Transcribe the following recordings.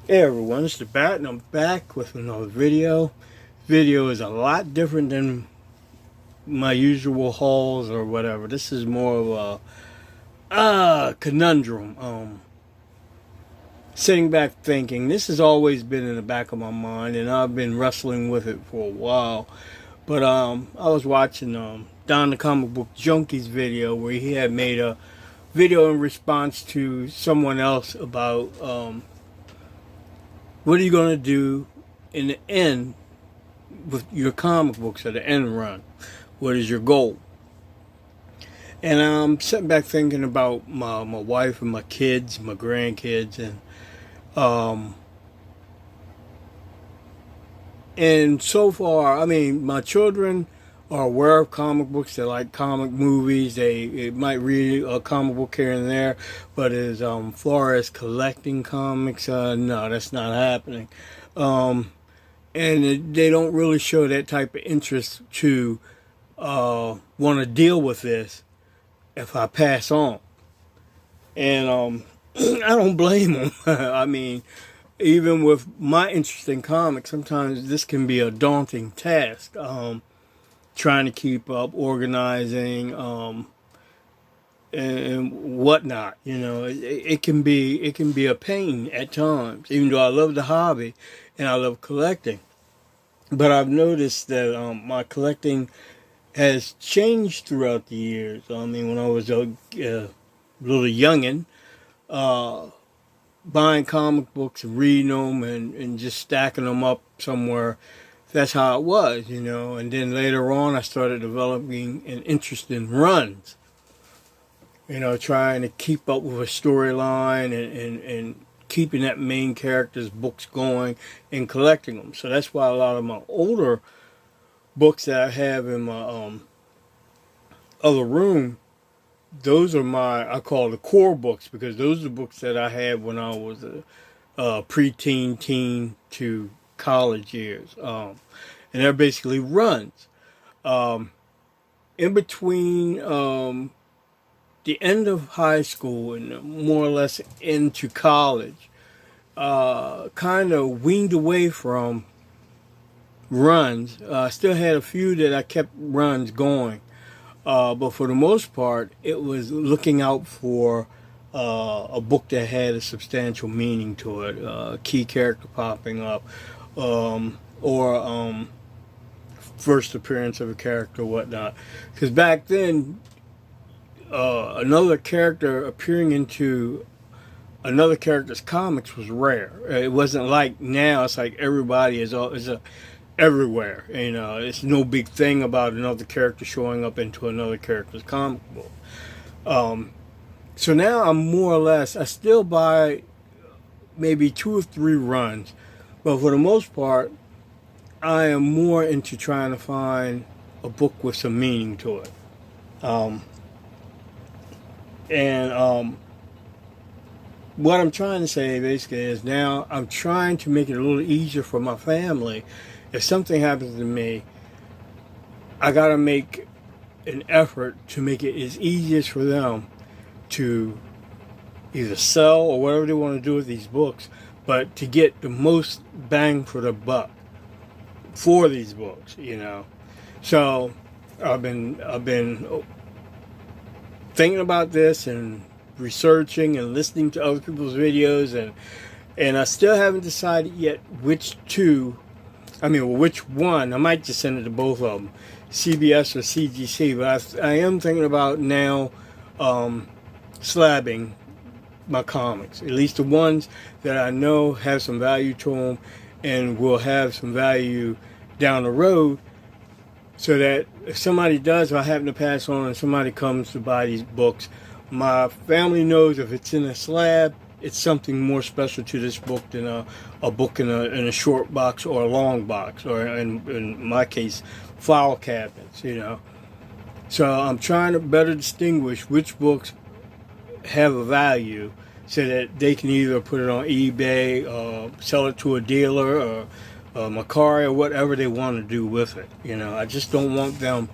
Hey everyone, it's the Bat, and I'm back with another video. Video is a lot different than my usual hauls or whatever. This is more of a conundrum. Sitting back thinking, this has always been in the back of my mind, and I've been wrestling with it for a while. But I was watching Don the Comic Book Junkie's video where he had made a video in response to someone else about what are you going to do in the end with your comic books at the end run? What is your goal? And I'm sitting back thinking about my wife and my kids, my grandkids, um, and so far, I mean, my children are aware of comic books. They like comic movies. They might read a comic book here and there, but as far as collecting comics, no, that's not happening. And they don't really show that type of interest to want to deal with this if I pass on. And I don't blame them. I mean, even with my interest in comics, sometimes this can be a daunting task. Trying to keep up, organizing, and whatnot. You know, it can be a pain at times. Even though I love the hobby and I love collecting, but I've noticed that my collecting has changed throughout the years. I mean, when I was a little youngin', buying comic books and reading them and just stacking them up somewhere. That's how it was, you know. And then later on, I started developing an interest in runs. You know, trying to keep up with a storyline and keeping that main character's books going and collecting them. So that's why a lot of my older books that I have in my other room, those are I call the core books, because those are the books that I had when I was a preteen, teen to college years. And they're basically runs. In between the end of high school and more or less into college, kind of weaned away from runs. I still had a few that I kept runs going. But for the most part, it was looking out for a book that had a substantial meaning to it, a key character popping up, or first appearance of a character or whatnot. Because back then, another character appearing into another character's comics was rare. It wasn't like now. It's like everybody is everywhere. You know, it's no big thing about another character showing up into another character's comic book. So now I'm more or less, I still buy maybe 2 or 3 runs, but for the most part, I am more into trying to find a book with some meaning to it. What I'm trying to say basically is now I'm trying to make it a little easier for my family. If something happens to me, I gotta make an effort to make it as easy as for them to either sell or whatever they want to do with these books, but to get the most bang for the buck for these books, you know. So I've been thinking about this and researching and listening to other people's videos, and I still haven't decided yet which one. I might just send it to both of them, CBS or CGC, but I am thinking about now slabbing my comics, at least the ones that I know have some value to them and will have some value down the road, so that if somebody does, if I happen to pass on and somebody comes to buy these books, my family knows if it's in a slab, it's something more special to this book than a book in a short box or a long box, or in my case, file cabinets, you know. So I'm trying to better distinguish which books have a value, so that they can either put it on eBay, sell it to a dealer, or Macari, or whatever they want to do with it. You know, I just don't want them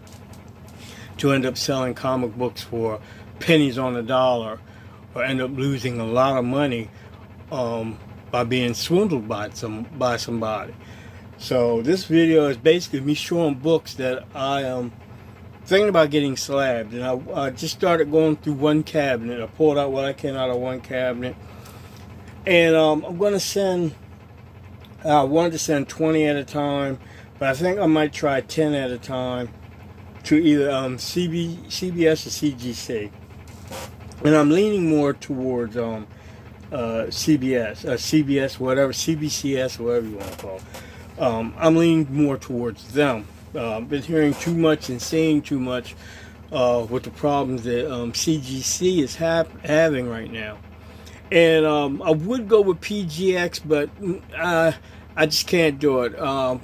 to end up selling comic books for pennies on the dollar, or end up losing a lot of money by being swindled by somebody. So this video is basically me showing books that I am thinking about getting slabbed. And I just started going through one cabinet. I pulled out what I can out of one cabinet. And I'm going to send, I wanted to send 20 at a time, but I think I might try 10 at a time to either CBS or CGC. And I'm leaning more towards CBS, whatever, CBCS, whatever you want to call it. I'm leaning more towards them. Been hearing too much and seeing too much with the problems that CGC is having right now. And I would go with PGX, but I just can't do it.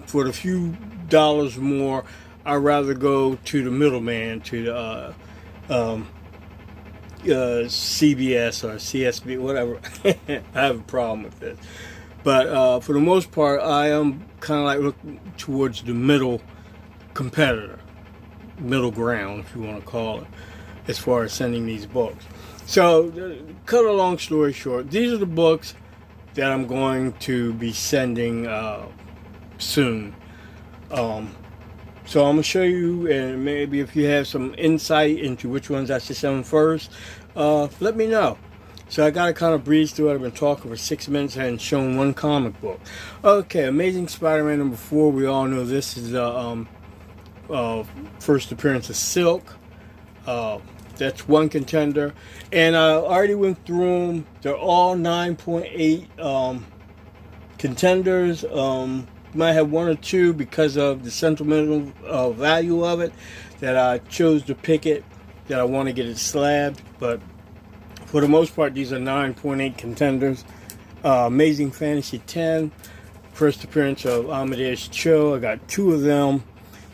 For the few dollars more, I'd rather go to the middleman, to the CBS or CSB, whatever. I have a problem with this. But for the most part, I am kind of like looking towards the middle competitor, middle ground, if you want to call it, as far as sending these books. So, cut a long story short, these are the books that I'm going to be sending soon. So I'm going to show you, and maybe if you have some insight into which ones I should send first, let me know. So I got to kind of breeze through it. I've been talking for 6 minutes and shown one comic book. Okay, Amazing Spider-Man number 4. We all know this is the first appearance of Silk. That's one contender. And I already went through them. They're all 9.8 contenders. Might have one or two because of the sentimental value of it that I chose to pick it, that I want to get it slabbed. But for the most part, these are 9.8 contenders. Amazing Fantasy 10, first appearance of Amadeus Cho. I got 2 of them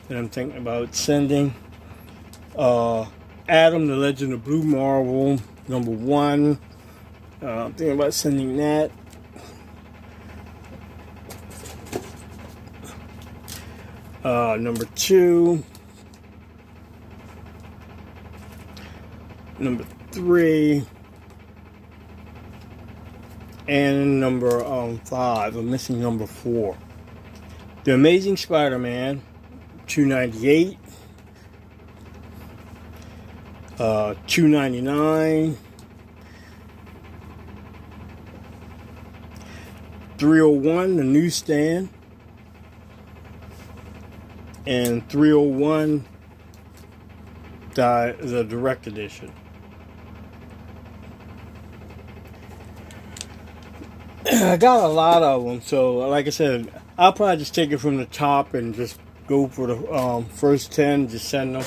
that I'm thinking about sending. Adam, the Legend of Blue Marvel, number 1. I'm thinking about sending that. Number 2. Number 3. And number 5. I'm missing number 4. The Amazing Spider-Man, 298. 299. 301, the newsstand. And 301, the direct edition. I got a lot of them, so like I said, I'll probably just take it from the top and just go for the first 10, just send them.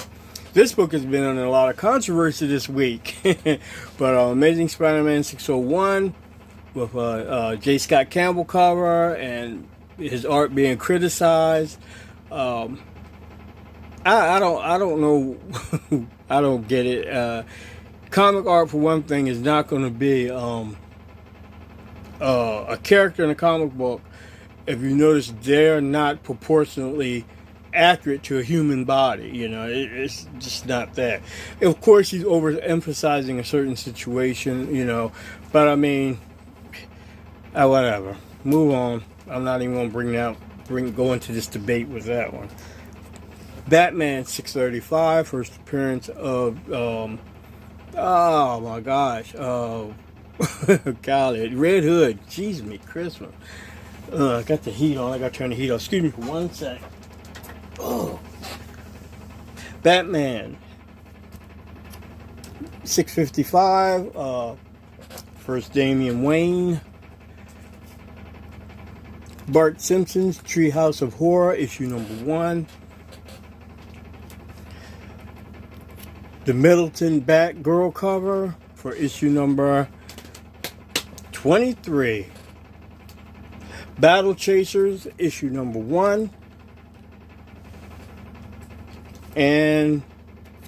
This book has been under a lot of controversy this week. But Amazing Spider-Man 601 with J. Scott Campbell cover and his art being criticized. I don't know. I don't get it. Comic art, for one thing, is not going to be a character in a comic book. If you notice, they're not proportionately accurate to a human body. You know, it's just not that. Of course, he's overemphasizing a certain situation. You know, but I mean, whatever. Move on. I'm not even going to go into this debate with that one. Batman 635, first appearance of oh my gosh, golly, Red Hood. Jeez me, Christmas. I got the heat on. I got to turn the heat off. Excuse me for 1 sec. Oh, Batman 655, first Damian Wayne. Bart Simpson's Treehouse of Horror, issue number 1. The Middleton Batgirl cover for issue number 23. Battle Chasers, issue number 1. And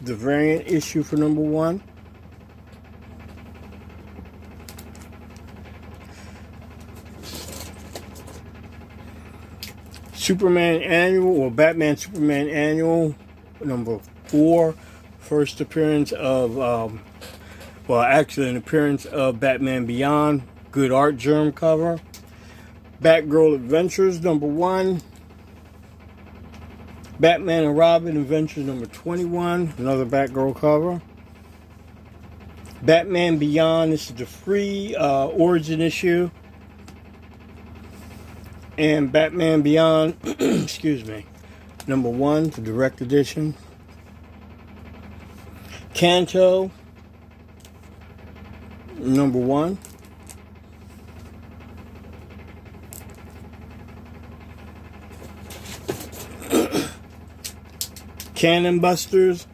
the variant issue for number 1. Superman Annual, or Batman Superman Annual, number 4. First appearance of, well, actually an appearance of Batman Beyond. Good art germ cover. Batgirl Adventures #1. Batman and Robin Adventures #21. Another Batgirl cover. Batman Beyond. This is the free origin issue. And Batman Beyond, excuse me, #1, the direct edition. Kanto, #1. Cannon Busters,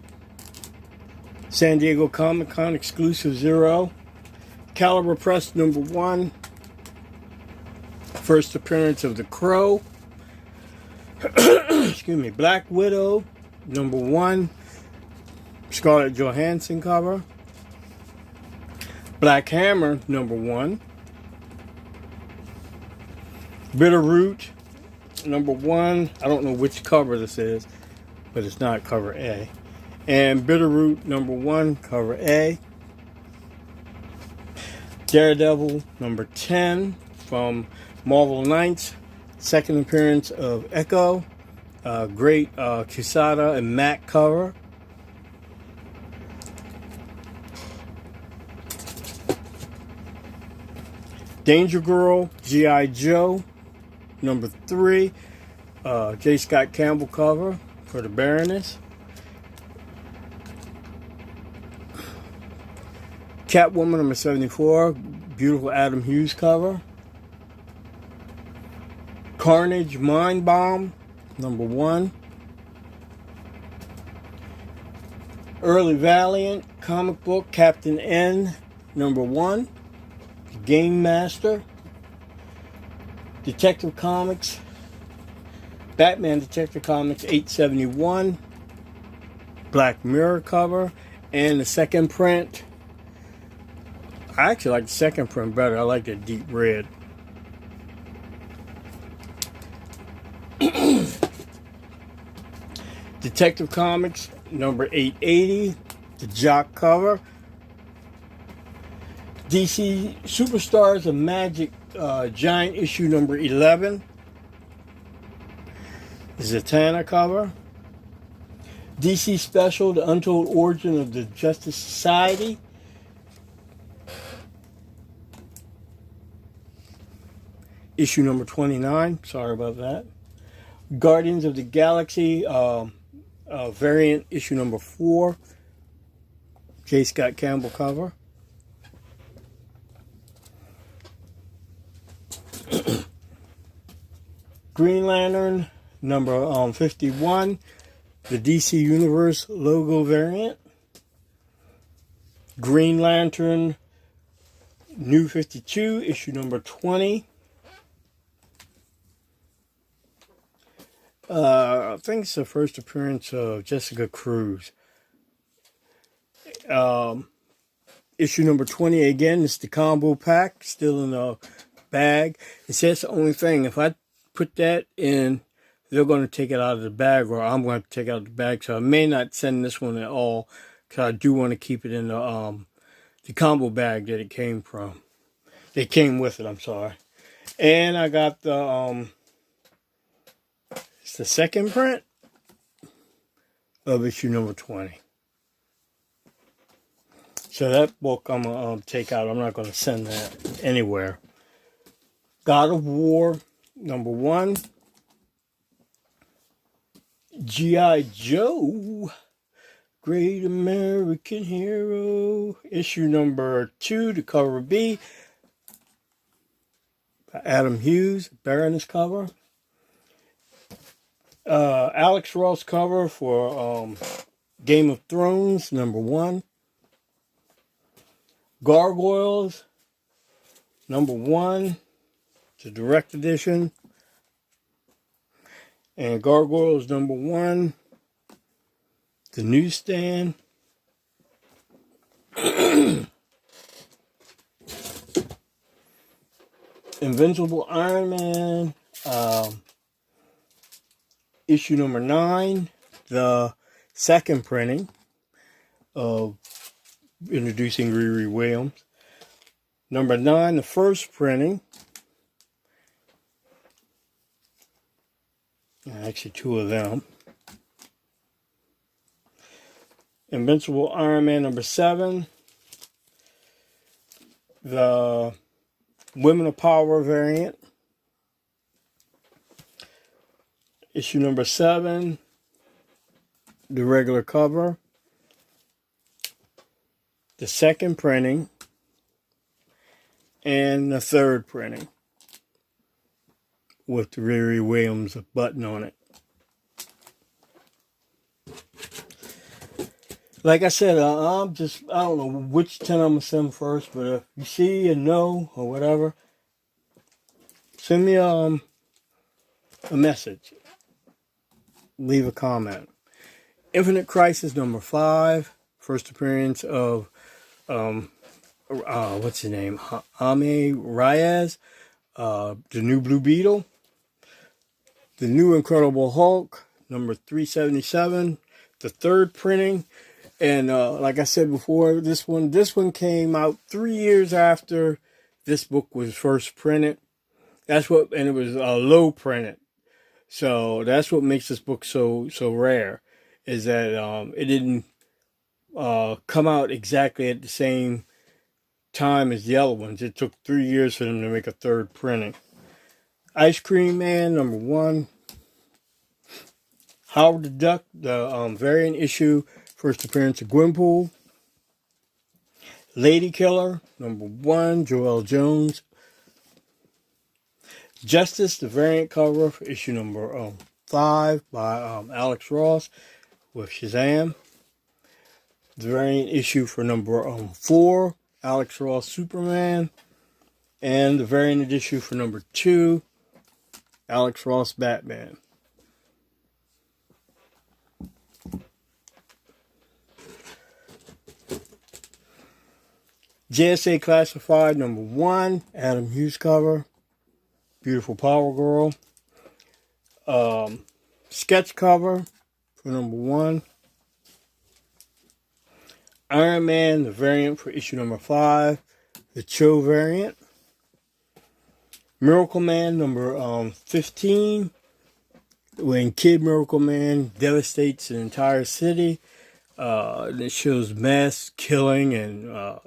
San Diego Comic-Con exclusive 0. Caliber Press #1. First appearance of the Crow. Excuse me. Black Widow #1. Scarlett Johansson cover. Black Hammer #1. Bitterroot #1. I don't know which cover this is, but it's not cover A. And Bitterroot #1, cover A. Daredevil #10 from Marvel Knights. Second appearance of Echo. Great Quesada and Matt cover. Danger Girl, G.I. Joe #3. J. Scott Campbell cover for the Baroness. Catwoman #74. Beautiful Adam Hughes cover. Carnage Mind Bomb #1. Early Valiant comic book Captain N #1. Game Master. Detective Comics. Batman Detective Comics 871. Black Mirror cover. And the second print. I actually like the second print better. I like the deep red. Detective Comics #880. The Jock cover. DC Superstars of Magic Giant issue #11. Zatanna cover. DC Special, The Untold Origin of the Justice Society. Issue #29. Sorry about that. Guardians of the Galaxy variant issue #4. J. Scott Campbell cover. Green Lantern #51, the DC Universe logo variant. Green Lantern New 52, issue #20. I think it's the first appearance of Jessica Cruz. Issue #20 again. It's the combo pack, still in the bag. It says the only thing, if I put that in, they're going to take it out of the bag, or I'm going to take it out of the bag. So I may not send this one at all, because I do want to keep it in the combo bag that it came from. They came with it, I'm sorry. And I got the it's the second print of issue #20. So that book I'm going to take out. I'm not going to send that anywhere. God of War #1. G.I. Joe, Great American Hero, issue #2, the cover B. Adam Hughes, Baroness cover. Alex Ross cover for Game of Thrones #1. Gargoyles #1, the direct edition. And Gargoyles #1, the newsstand. Invincible Iron Man, issue #9, the second printing of introducing Riri Williams. #9, the first printing. Actually, two of them. Invincible Iron Man number 7. The Women of Power variant. Issue number 7. The regular cover. The second printing. And the third printing. With the Riri Williams button on it. Like I said, I don't know which 10 I'm going to send first, but if you see and know or whatever, send me a message. Leave a comment. Infinite Crisis number 5, first appearance of, what's his name? Jaime Reyes, the new Blue Beetle. The new Incredible Hulk, number 377, the third printing. And like I said before, this one came out 3 years after this book was first printed. And it was low printed. So that's what makes this book so rare, is that it didn't come out exactly at the same time as the other ones. It took 3 years for them to make a third printing. Ice Cream Man number 1. Howard the Duck, the variant issue, first appearance of Gwenpool. Lady Killer number 1, Joelle Jones. Justice, the variant cover for issue number 5 by Alex Ross with Shazam. The variant issue for number 4, Alex Ross Superman. And the variant issue for number 2, Alex Ross Batman. JSA Classified number 1, Adam Hughes cover. Beautiful Power Girl. Sketch cover for number 1. Iron Man, the variant for issue number 5. The Cho variant. Miracle Man number 15. When Kid Miracle Man devastates an entire city. It shows mass killing, and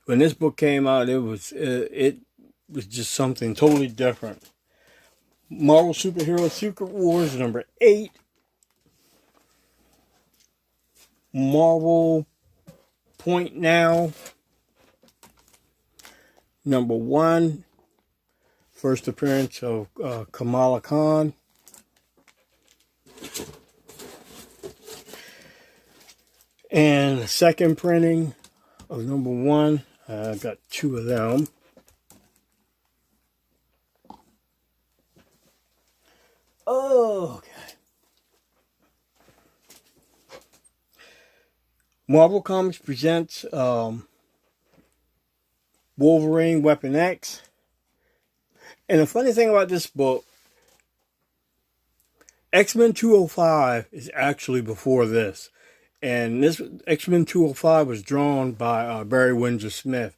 when this book came out, it was just something totally different. Marvel Superhero Secret Wars number 8. Marvel Point Now number 1. First appearance of Kamala Khan. And the second printing of number 1. I got 2 of them. Okay. Marvel Comics presents Wolverine Weapon X. And the funny thing about this book, X-Men 205 is actually before this. And this X-Men 205 was drawn by Barry Windsor Smith.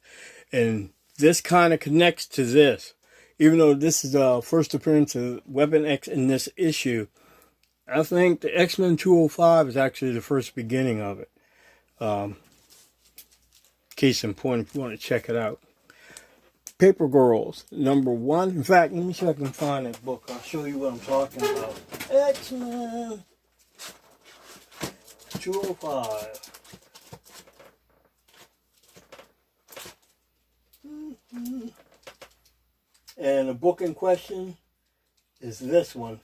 And this kind of connects to this. Even though this is the first appearance of Weapon X in this issue, I think the X-Men 205 is actually the first beginning of it. Case in point, if you want to check it out. Paper Girls, number 1. In fact, let me see if I can find that book. I'll show you what I'm talking about. X-Men 205. And the book in question is this one.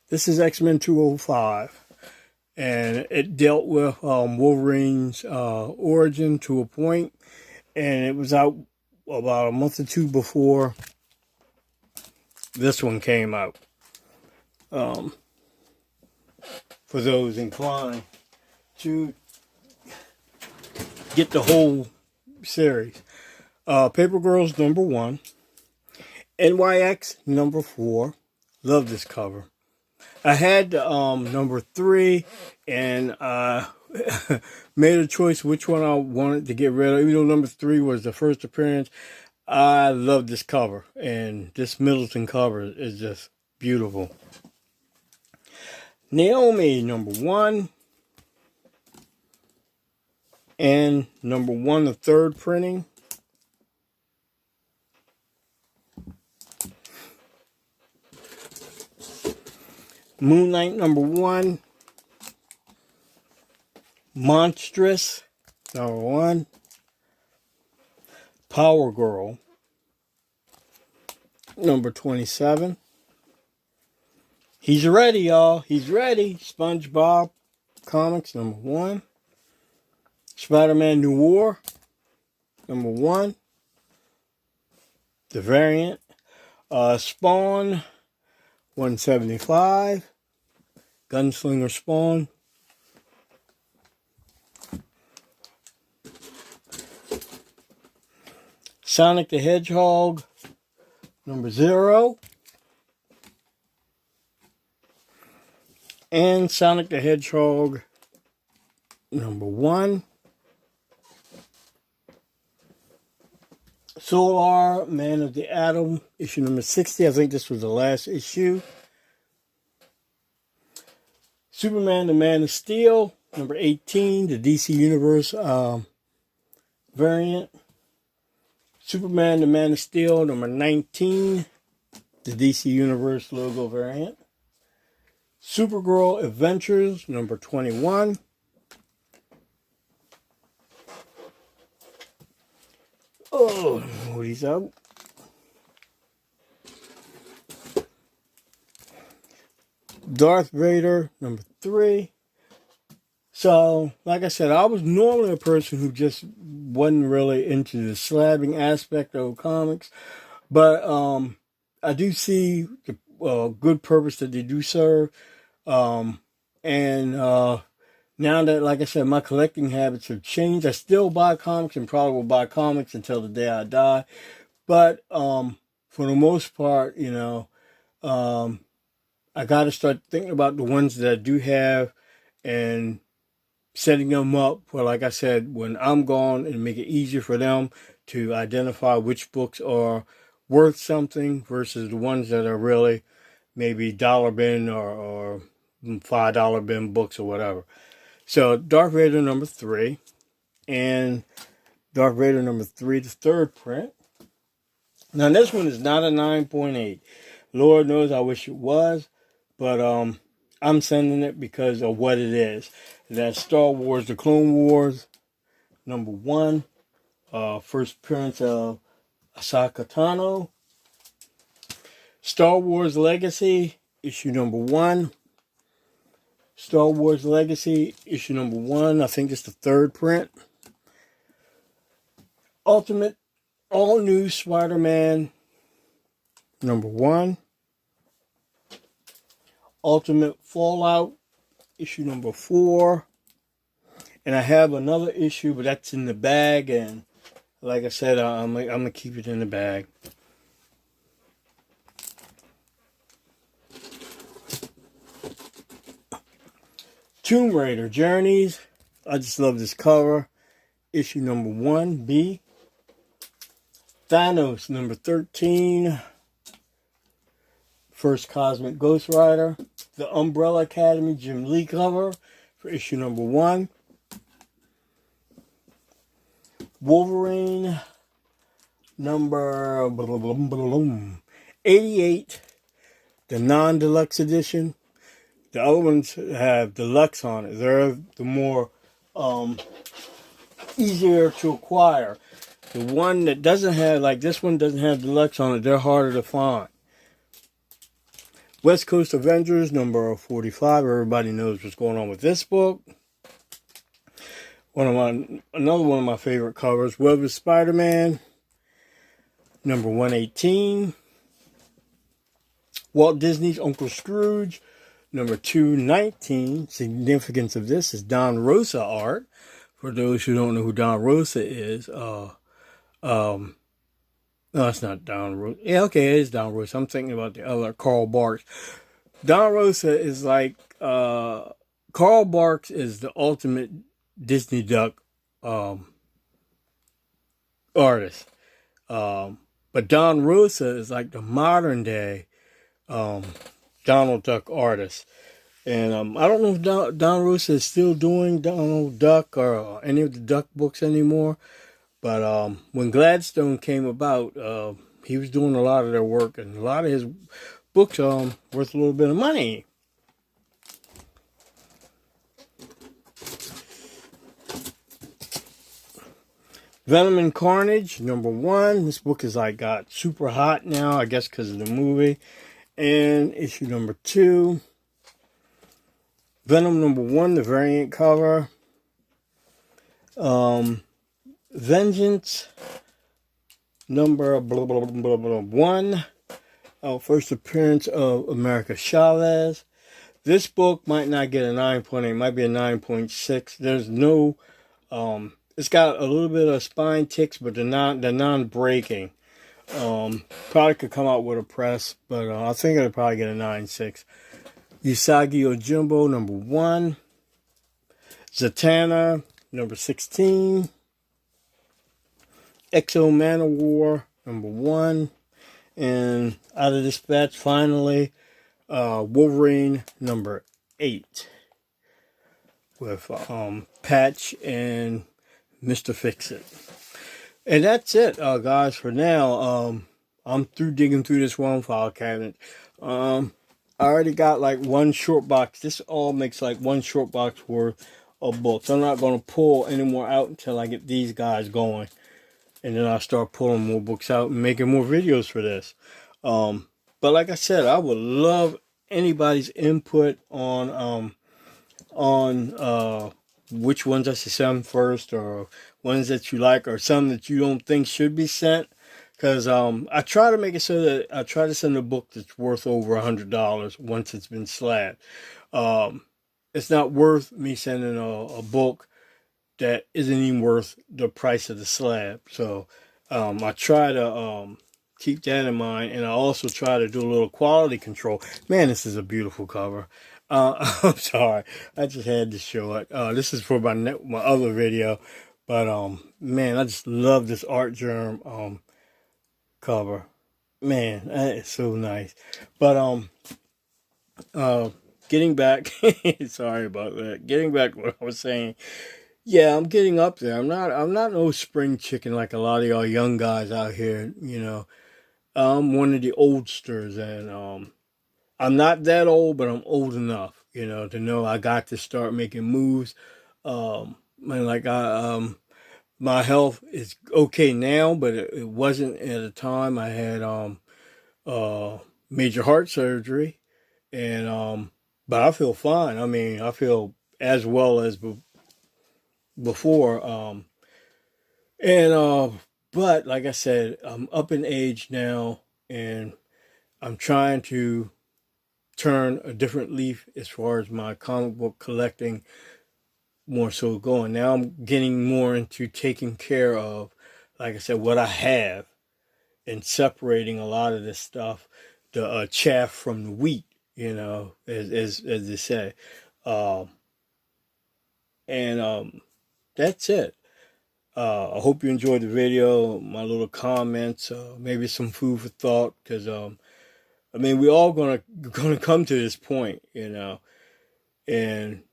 This is X-Men 205. And it dealt with Wolverine's origin to a point. And it was out about a month or 2 before this one came out. For those inclined to get the whole series. Paper Girls number 1. NYX number 4. Love this cover. I had number 3 and made a choice which one I wanted to get rid of. Even though number 3 was the first appearance, I love this cover, and this Middleton cover is just beautiful. Naomi, #1, and #1, the third printing. Moon Knight, #1. Monstrous, #1. Power Girl, #27. He's ready, y'all. He's ready. SpongeBob Comics, #1. Spider-Man Noir, #1. The variant. Spawn, 175. Gunslinger Spawn. Sonic the Hedgehog, #0. And Sonic the Hedgehog, #1. Solar Man of the Atom, issue #60. I think this was the last issue. Superman the Man of Steel, #18, the DC Universe variant. Superman the Man of Steel, #19, the DC Universe logo variant. Supergirl Adventures, #21. Oh, what is out? Darth Vader, #3. So, like I said, I was normally a person who just wasn't really into the slabbing aspect of comics, but I do see the good purpose that they do serve, and now that, like I said, my collecting habits have changed, I still buy comics and probably will buy comics until the day I die, but for the most part, I got to start thinking about the ones that I do have and setting them up for, like I said, when I'm gone, and make it easier for them to identify which books are worth something versus the ones that are really maybe dollar bin or $5 bin books or whatever. So Darth Vader #3 and Darth Vader #3, the third print. Now this one is not a 9.8. Lord knows I wish it was, but I'm sending it because of what it is. That's Star Wars: The Clone Wars, #1. First appearance of Ahsoka Tano. Star Wars Legacy, issue #1. Star Wars Legacy, issue #1. I think it's the third print. Ultimate All New Spider-Man, #1. Ultimate Fallout, issue #4. And I have another issue, but that's in the bag, and like I said, I'm going to keep it in the bag. Tomb Raider Journeys. I just love this cover. Issue #1B. Thanos, #13. First Cosmic Ghost Rider. The Umbrella Academy Jim Lee cover for issue #1. Wolverine number 88. The non-deluxe edition. The other ones have deluxe on it. They're the more easier to acquire. The one that doesn't have, like this one doesn't have deluxe on it, they're harder to find. West Coast Avengers number 45. Everybody knows what's going on with this book. Another one of my favorite covers, Web of Spider-Man number 118. Walt Disney's Uncle Scrooge number 219. Significance of this is Don Rosa art. For those who don't know who Don Rosa is, no, it's not Don Rosa. Yeah, okay, it is Don Rosa. I'm thinking about the other Carl Barks. Don Rosa is like Carl Barks is the ultimate Disney Duck artist. But Don Rosa is like the modern day Donald Duck artist. And I don't know if Don Rosa is still doing Donald Duck or any of the Duck books anymore. But when Gladstone came about, he was doing a lot of their work, and a lot of his books worth a little bit of money. Venom and Carnage, #1. This book is like got super hot now, I guess because of the movie. And issue #2. Venom #1, the variant cover. Vengeance #1. First appearance of America Chavez. This book might not get a 9.8, might be a 9.6. There's no it's got a little bit of spine ticks, but they're non-breaking. Probably could come out with a press, but I think it'll probably get a 9.6. Usagi Yojimbo #1. Zatanna #16. Exo Manowar #1. And out of this batch, finally, Wolverine #8 with Patch and Mr. Fix-It. And that's it, guys, for now. I'm through digging through this one file cabinet. I already got like one short box. This all makes like one short box worth of books. I'm not going to pull any more out until I get these guys going. And then I'll start pulling more books out and making more videos for this. But like I said, I would love anybody's input on which ones I should send first, or ones that you like, or some that you don't think should be sent. Because I try to make it so that I try to send a book that's worth over $100 once it's been slabbed. It's not worth me sending a book that isn't even worth the price of the slab. So I try to keep that in mind, and I also try to do a little quality control. Man, this is a beautiful cover. I'm sorry, I just had to show it. This is for my other video, but man, I just love this Art Germ cover. Man, that is so nice. But getting back, sorry about that. Getting back to what I was saying. Yeah, I'm getting up there. I'm not no spring chicken like a lot of y'all young guys out here, you know. I'm one of the oldsters, and I'm not that old, but I'm old enough, you know, to know I got to start making moves. And like my health is okay now, but it wasn't at the time. I had major heart surgery, and but I feel fine. I mean, I feel as well as before. But like I said, I'm up in age now, and I'm trying to turn a different leaf as far as my comic book collecting more so going. Now I'm getting more into taking care of, like I said, what I have, and separating a lot of this stuff, the chaff from the wheat, you know, as they say. That's it. I hope you enjoyed the video, my little comments, maybe some food for thought, because I mean, we're all gonna come to this point, you know, and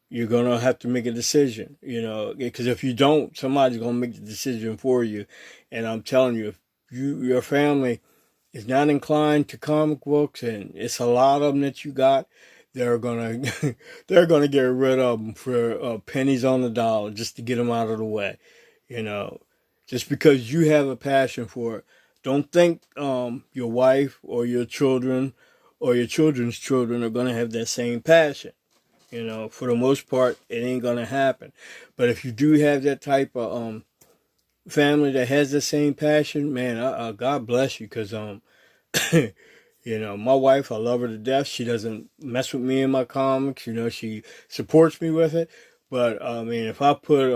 you're gonna have to make a decision, you know, because if you don't, somebody's gonna make the decision for you. And I'm telling you, if your family is not inclined to comic books, and it's a lot of them that you got, they're gonna get rid of them for pennies on the dollar just to get them out of the way, you know, just because you have a passion for it. Don't think your wife or your children or your children's children are going to have that same passion. You know, for the most part, it ain't going to happen. But if you do have that type of family that has the same passion, man, God bless you. Because, you know, my wife, I love her to death. She doesn't mess with me in my comics. You know, she supports me with it. But, I mean, if I put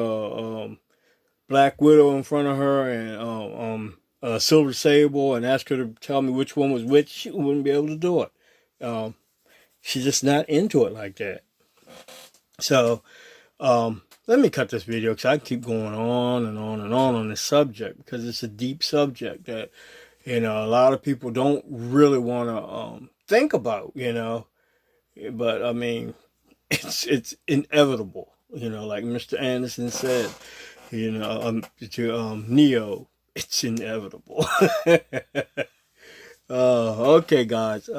Black Widow in front of her and Silver Sable and ask her to tell me which one was which, she wouldn't be able to do it. She's just not into it like that. So, let me cut this video because I keep going on and on and on this subject, because it's a deep subject that, you know, a lot of people don't really want to think about, you know. But I mean, it's inevitable, you know, like Mr. Anderson said, you know, to Neo, it's inevitable. Okay, guys.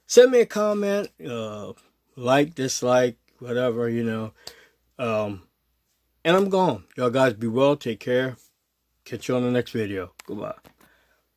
Send me a comment, like, dislike, whatever, you know. And I'm gone. Y'all guys be well. Take care. Catch you on the next video. Goodbye.